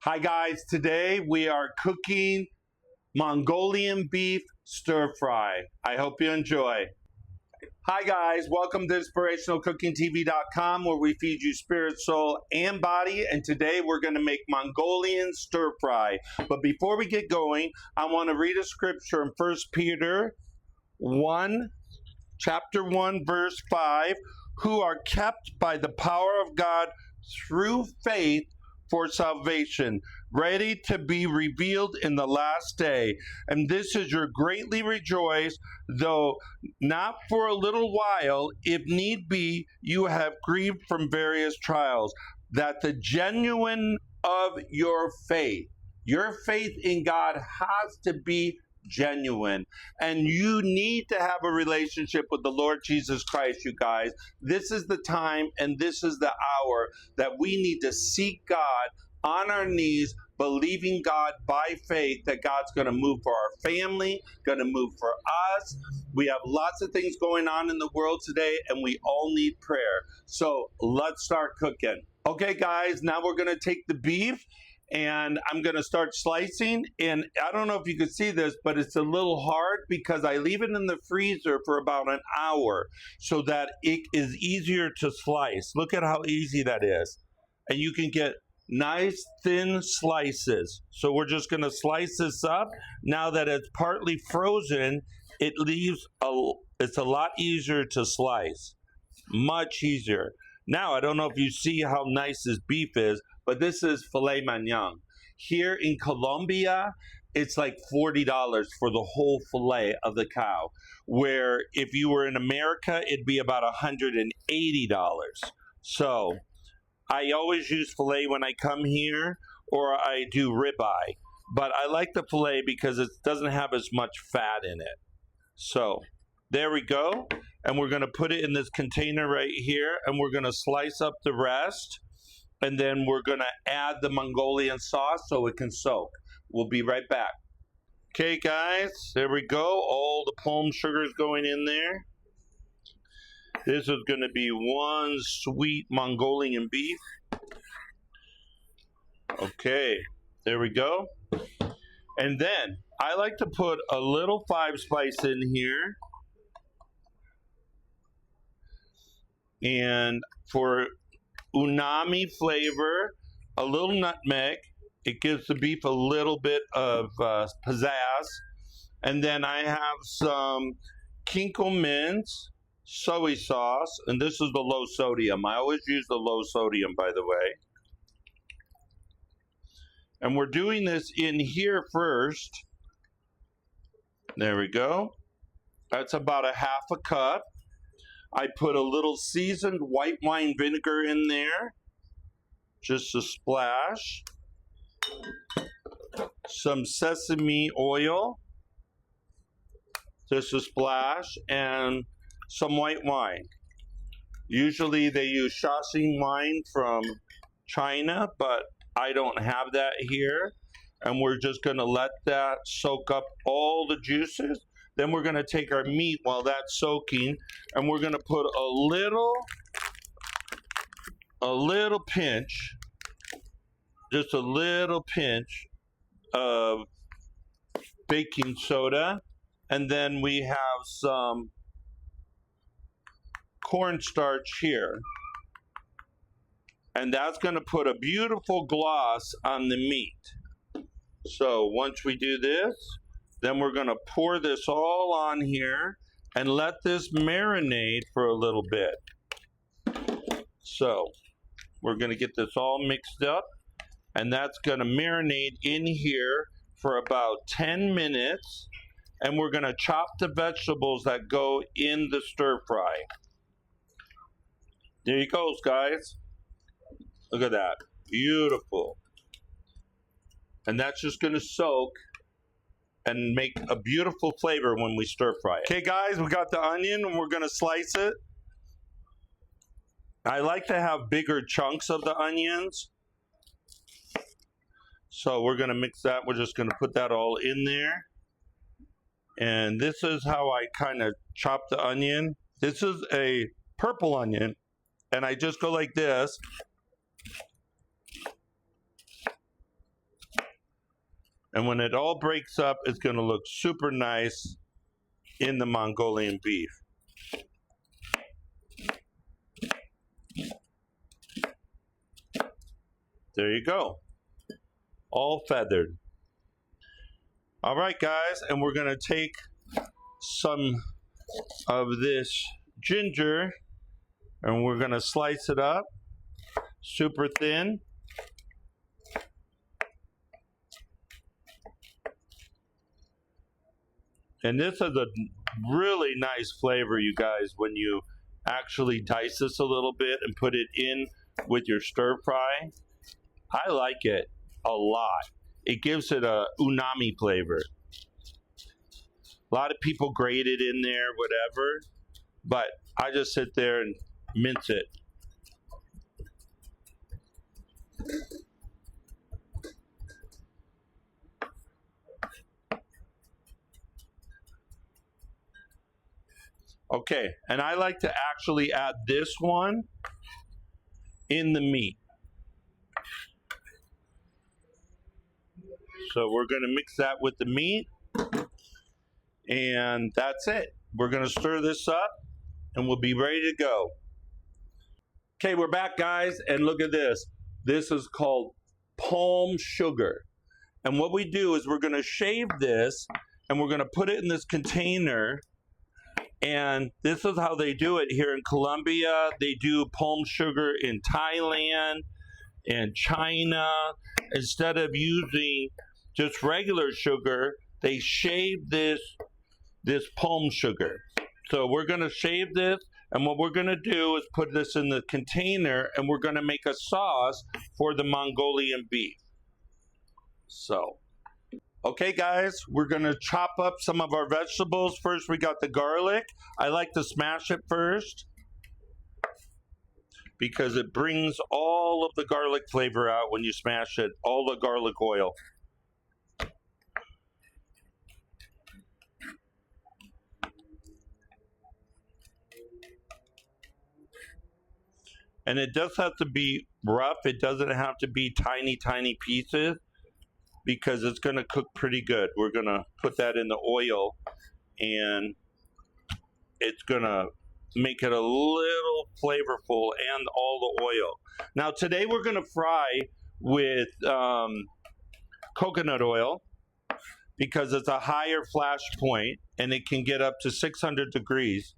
Hi guys, today we are cooking Mongolian beef stir fry. I hope you enjoy. Hi guys, welcome to InspirationalCookingTV.com where we feed you spirit, soul, and body. And today we're going to make Mongolian stir fry. But before we get going, I want to read a scripture in 1 Peter 1, chapter 1, verse 5, who are kept by the power of God through faith for salvation, ready to be revealed in the last day. And this is your greatly rejoice, though not for a little while, if need be, you have grieved from various trials, that the genuine of your faith in God has to be genuine, and you need to have a relationship with the Lord Jesus Christ. You guys, this is the time and this is the hour that we need to seek God on our knees, believing God by faith that God's going to move for our family, going to move for us. We have lots of things going on in the world today and we all need prayer. So let's start cooking. Okay guys, now we're going to take the beef and I'm going to start slicing. And I don't know if you can see this, but it's a little hard because I leave it in the freezer for about an hour so that it is easier to slice. Look at how easy that is. And you can get nice thin slices. So we're just going to slice this up. Now that it's partly frozen, it's a lot easier to slice. Much easier. Now, I don't know if you see how nice this beef is, but this is filet mignon. Here in Colombia, it's like $40 for the whole filet of the cow, where if you were in America, it'd be about $180. So I always use filet when I come here, or I do ribeye. But I like the filet because it doesn't have as much fat in it. So there we go. And we're going to put it in this container right here, and we're going to slice up the rest, and then we're going to add the Mongolian sauce so it can soak. We'll be right back. Okay guys, there we go. All the palm sugar is going in there. This is going to be one sweet Mongolian beef. Okay, there we go. And then I like to put a little 5-spice in here. And for umami flavor, a little nutmeg. It gives the beef a little bit of pizzazz. And then I have some Kinko mince, soy sauce, and this is the low sodium. I always use the low sodium, by the way. And we're doing this in here first. There we go. That's about a half a cup. I put a little seasoned white wine vinegar in there, just a splash. Some sesame oil, just a splash, and some white wine. Usually they use Shaxing wine from China, but I don't have that here. And we're just going to let that soak up all the juices. Then we're going to take our meat while that's soaking, and we're going to put a little pinch, just a little pinch of baking soda, and then we have some cornstarch here. And that's going to put a beautiful gloss on the meat. So once we do this, then we're going to pour this all on here and let this marinate for a little bit. So we're going to get this all mixed up, and that's going to marinate in here for about 10 minutes. And we're going to chop the vegetables that go in the stir fry. There you go, guys. Look at that. Beautiful. And that's just going to soak and make a beautiful flavor when we stir fry it. Okay guys, we got the onion and we're going to slice it. I like to have bigger chunks of the onions. So we're going to mix that. We're just going to put that all in there. And this is how I kind of chop the onion. This is a purple onion. And I just go like this. And when it all breaks up, it's going to look super nice in the Mongolian beef. There you go. All feathered. All right, guys, and we're going to take some of this ginger and we're going to slice it up super thin. And this is a really nice flavor, you guys, when you actually dice this a little bit and put it in with your stir fry. I like it a lot. It gives it a umami flavor. A lot of people grate it in there, whatever, but I just sit there and mince it. Okay, and I like to actually add this one in the meat. So we're going to mix that with the meat, and that's it. We're going to stir this up, and we'll be ready to go. Okay, we're back, guys, and look at this. This is called palm sugar. And what we do is we're going to shave this, and we're going to put it in this container. And this is how they do it here in Colombia. They do palm sugar in Thailand and China. Instead of using just regular sugar, they shave this palm sugar. So we're going to shave this, and what we're going to do is put this in the container, and we're going to make a sauce for the Mongolian beef. So, okay, guys, we're going to chop up some of our vegetables. First, we got the garlic. I like to smash it first because it brings all of the garlic flavor out when you smash it, all the garlic oil. And it does have to be rough. It doesn't have to be tiny, tiny pieces, because it's going to cook pretty good. We're going to put that in the oil, and it's going to make it a little flavorful and all the oil. Now, today we're going to fry with coconut oil because it's a higher flash point, and it can get up to 600 degrees.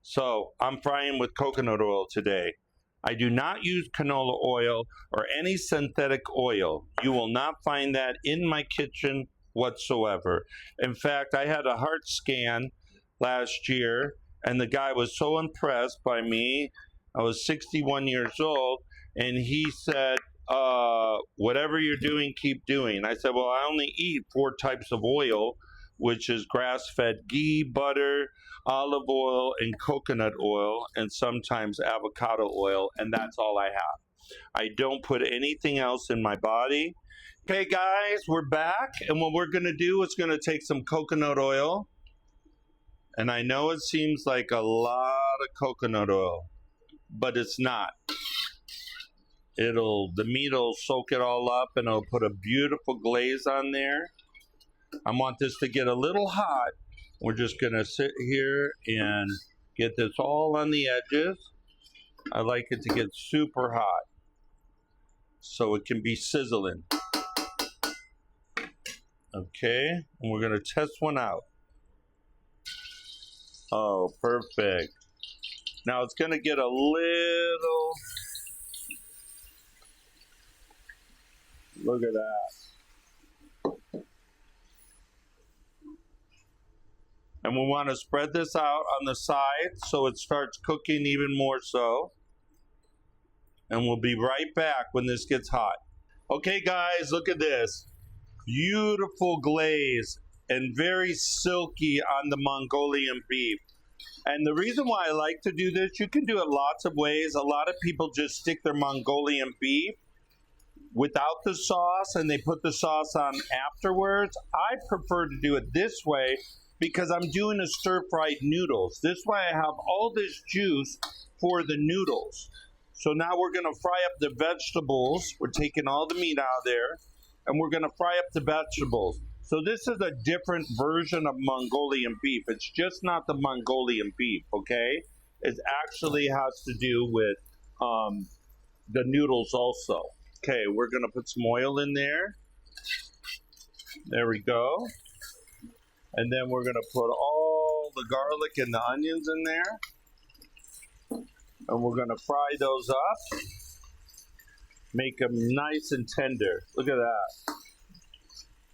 So I'm frying with coconut oil today. I do not use canola oil or any synthetic oil. You will not find that in my kitchen whatsoever. In fact, I had a heart scan last year, and the guy was so impressed by me. I was 61 years old, and he said, whatever you're doing, keep doing. I said, well, I only eat 4 types of oil, which is grass-fed ghee, butter, olive oil, and coconut oil, and sometimes avocado oil, and that's all I have. I don't put anything else in my body. Okay, guys, we're back, and what we're going to do is going to take some coconut oil, and I know it seems like a lot of coconut oil, but it's not. The meat will soak it all up, and it'll put a beautiful glaze on there. I want this to get a little hot. We're just going to sit here and get this all on the edges. I like it to get super hot so it can be sizzling. Okay, and we're going to test one out. Oh, perfect. Now it's going to get a little... Look at that. And we want to spread this out on the side so it starts cooking even more so. And we'll be right back when this gets hot. Okay, guys, look at this. Beautiful glaze and very silky on the Mongolian beef. And the reason why I like to do this, you can do it lots of ways. A lot of people just stick their Mongolian beef without the sauce and they put the sauce on afterwards. I prefer to do it this way because I'm doing a stir-fried noodles. This way I have all this juice for the noodles. So now we're going to fry up the vegetables. We're taking all the meat out of there. and we're going to fry up the vegetables. So this is a different version of Mongolian beef. It's just not the Mongolian beef, okay? It actually has to do with the noodles also. Okay, we're going to put some oil in there. There we go. And then we're going to put all the garlic and the onions in there. And we're going to fry those up. Make them nice and tender. Look at that.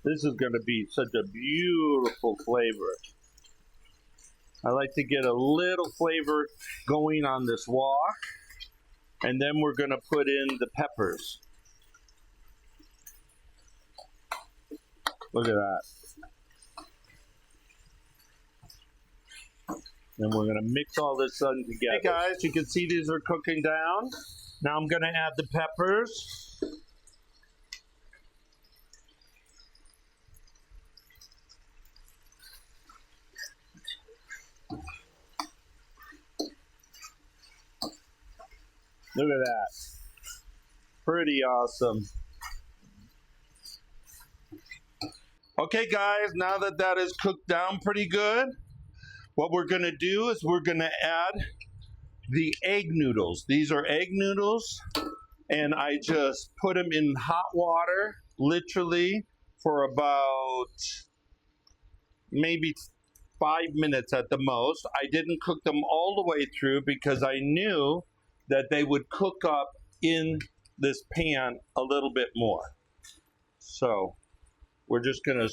This is going to be such a beautiful flavor. I like to get a little flavor going on this wok. And then we're going to put in the peppers. Look at that. And we're going to mix all this together. Hey guys, you can see these are cooking down. Now I'm going to add the peppers. Look at that. Pretty awesome. Okay guys, now that that is cooked down pretty good, what we're going to do is we're going to add the egg noodles. These are egg noodles, and I just put them in hot water, literally, for about maybe 5 minutes at the most. I didn't cook them all the way through because I knew that they would cook up in this pan a little bit more. So we're just going to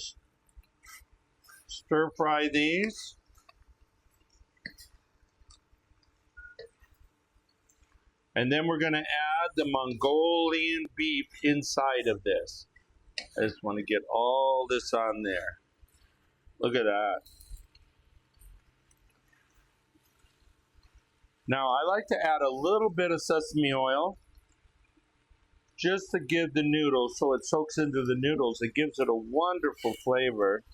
stir fry these. And then we're going to add the Mongolian beef inside of this. I just want to get all this on there. Look at that. Now I like to add a little bit of sesame oil just to give the noodles, so it soaks into the noodles. It gives it a wonderful flavor.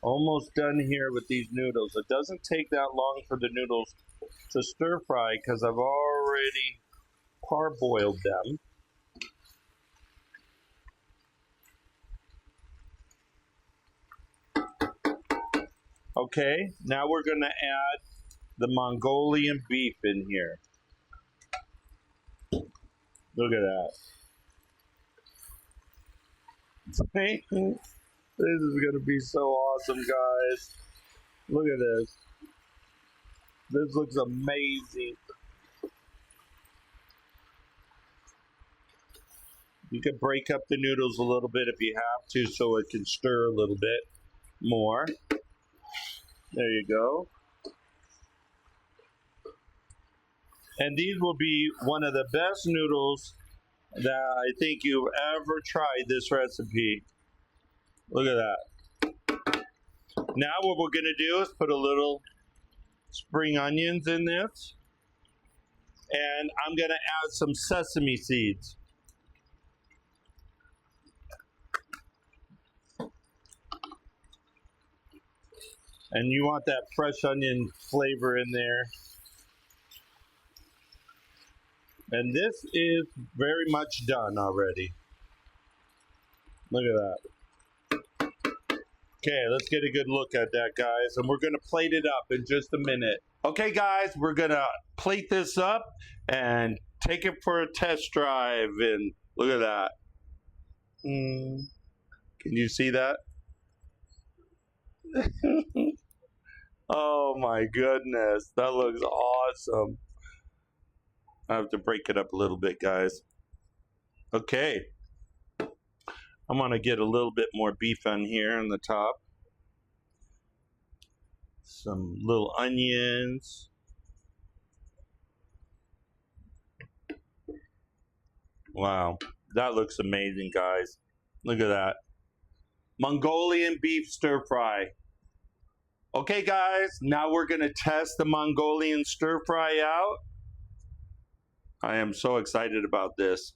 Almost done here with these noodles. It doesn't take that long for the noodles to stir fry because I've already parboiled them. Okay, now we're going to add the Mongolian beef in here. Look at that. This is going to be so awesome, guys. Look at this. This looks amazing. You can break up the noodles a little bit if you have to so it can stir a little bit more. There you go. And these will be one of the best noodles that I think you've ever tried this recipe. Look at that. Now what we're going to do is put a little spring onions in this. And I'm going to add some sesame seeds. And you want that fresh onion flavor in there. And this is very much done already. Look at that. Okay, let's get a good look at that, guys. And we're going to plate it up in just a minute. Okay, guys, we're going to plate this up and take it for a test drive. And look at that. Can you see that? Oh my goodness, that looks awesome. I have to break it up a little bit, guys. Okay. I'm going to get a little bit more beef on here on the top. Some little onions. Wow, that looks amazing, guys. Look at that. Mongolian beef stir fry. Okay, guys, now we're going to test the Mongolian stir fry out. I am so excited about this.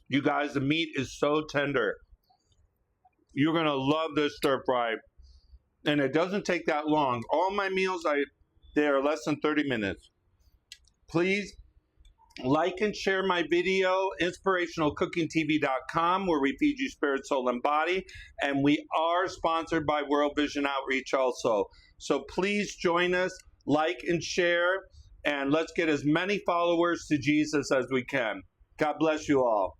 You guys, the meat is so tender. You're going to love this stir fry. And it doesn't take that long. All my meals, They are less than 30 minutes. Please like and share my video, inspirationalcookingtv.com, where we feed you spirit, soul, and body. And we are sponsored by World Vision Outreach also. So please join us, like and share, and let's get as many followers to Jesus as we can. God bless you all.